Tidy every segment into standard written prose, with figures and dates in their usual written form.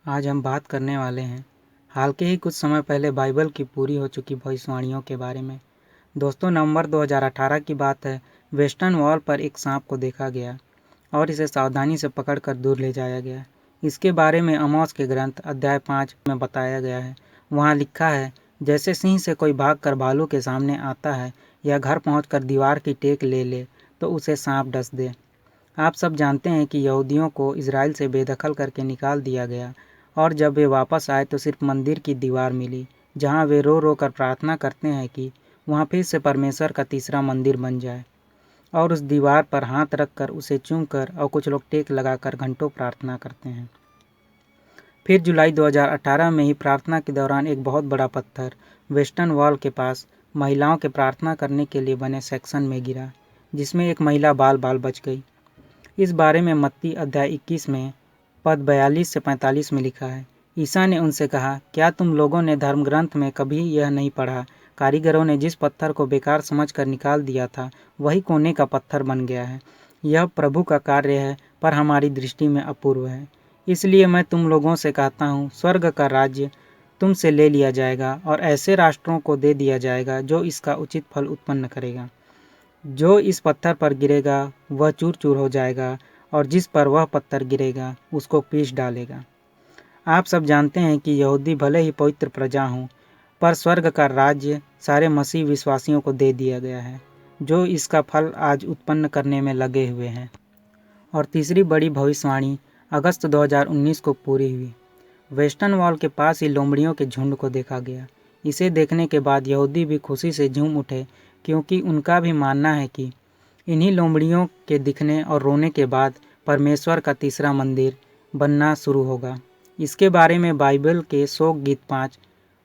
आज हम बात करने वाले हैं हाल के ही कुछ समय पहले बाइबल की पूरी हो चुकी भविष्यवाणियों के बारे में। दोस्तों, नवंबर 2018 की बात है। वेस्टर्न वॉल पर एक सांप को देखा गया और इसे सावधानी से पकड़कर दूर ले जाया गया। इसके बारे में आमोस के ग्रंथ अध्याय 5 में बताया गया है। वहाँ लिखा है, जैसे सिंह से कोई भागकर भालू के सामने आता है या घर पहुंचकर दीवार की टेक ले ले तो उसे सांप डस दे। आप सब जानते हैं कि यहूदियों को इजराइल से बेदखल करके निकाल दिया गया और जब वे वापस आए तो सिर्फ मंदिर की दीवार मिली, जहां वे रो रो कर प्रार्थना करते हैं कि वहां फिर से परमेश्वर का तीसरा मंदिर बन जाए, और उस दीवार पर हाथ रखकर उसे चूमकर और कुछ लोग टेक लगाकर घंटों प्रार्थना करते हैं। फिर जुलाई 2018 में ही प्रार्थना के दौरान एक बहुत बड़ा पत्थर वेस्टर्न वॉल के पास महिलाओं के प्रार्थना करने के लिए बने सेक्शन में गिरा, जिसमें एक महिला बाल बाल बच गई। इस बारे में मत्ती अध्याय 21 में पद 42 से 45 में लिखा है। ईसा ने उनसे कहा, क्या तुम लोगों ने धर्मग्रंथ में कभी यह नहीं पढ़ा, कारीगरों ने जिस पत्थर को बेकार समझकर निकाल दिया था वही कोने का पत्थर बन गया है। यह प्रभु का कार्य है, पर हमारी दृष्टि में अपूर्व है। इसलिए मैं तुम लोगों से कहता हूँ, स्वर्ग का राज्य तुमसे ले लिया जाएगा और ऐसे राष्ट्रों को दे दिया जाएगा जो इसका उचित फल उत्पन्न करेगा। जो इस पत्थर पर गिरेगा वह चूर चूर हो जाएगा, और जिस पर वह पत्थर गिरेगा उसको पीस डालेगा। आप सब जानते हैं कि यहूदी भले ही पवित्र प्रजा हों, पर स्वर्ग का राज्य सारे मसीह विश्वासियों को दे दिया गया है, जो इसका फल आज उत्पन्न करने में लगे हुए हैं। और तीसरी बड़ी भविष्यवाणी अगस्त 2019 को पूरी हुई। वेस्टर्न वॉल के पास ही लोमड़ियों के झुंड को देखा गया। इसे देखने के बाद यहूदी भी खुशी से झूम उठे, क्योंकि उनका भी मानना है कि इन्हीं लोमड़ियों के दिखने और रोने के बाद परमेश्वर का तीसरा मंदिर बनना शुरू होगा। इसके बारे में बाइबल के शोक गीत 5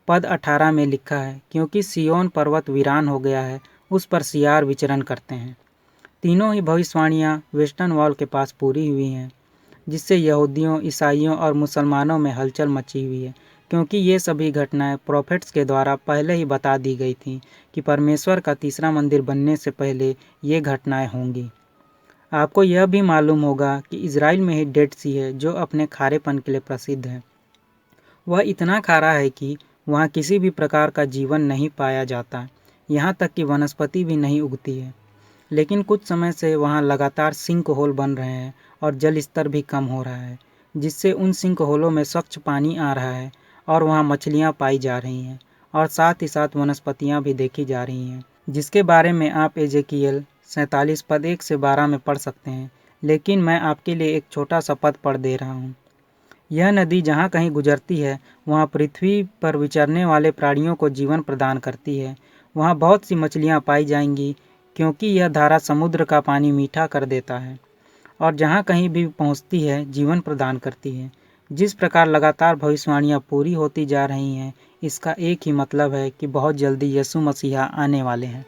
पद 18 में लिखा है, क्योंकि सिय्योन पर्वत वीरान हो गया है, उस पर सियार विचरण करते हैं। तीनों ही भविष्यवाणियाँ वेस्टर्न वॉल के पास पूरी हुई हैं, जिससे यहूदियों, ईसाइयों और मुसलमानों में हलचल मची हुई है, क्योंकि ये सभी घटनाएं प्रोफेट्स के द्वारा पहले ही बता दी गई थीं कि परमेश्वर का तीसरा मंदिर बनने से पहले ये घटनाएं होंगी। आपको यह भी मालूम होगा कि इजराइल में ही डेड सी है, जो अपने खारेपन के लिए प्रसिद्ध है। वह इतना खारा है कि वहाँ किसी भी प्रकार का जीवन नहीं पाया जाता, यहाँ तक कि वनस्पति भी नहीं उगती है। लेकिन कुछ समय से वहाँ लगातार सिंक होल बन रहे हैं और जल स्तर भी कम हो रहा है, जिससे उन सिंक होलों में स्वच्छ पानी आ रहा है और वहाँ मछलियाँ पाई जा रही हैं, और साथ ही साथ वनस्पतियाँ भी देखी जा रही हैं, जिसके बारे में आप एजेकियल 47 पद 1 से 12 में पढ़ सकते हैं। लेकिन मैं आपके लिए एक छोटा सा पद पढ़ दे रहा हूँ। यह नदी जहाँ कहीं गुजरती है वहाँ पृथ्वी पर विचरने वाले प्राणियों को जीवन प्रदान करती है। वहाँ बहुत सी मछलियाँ पाई जाएंगी, क्योंकि यह धारा समुद्र का पानी मीठा कर देता है और जहाँ कहीं भी पहुँचती है जीवन प्रदान करती है। जिस प्रकार लगातार भविष्यवाणियाँ पूरी होती जा रही हैं, इसका एक ही मतलब है कि बहुत जल्दी यीशु मसीहा आने वाले हैं।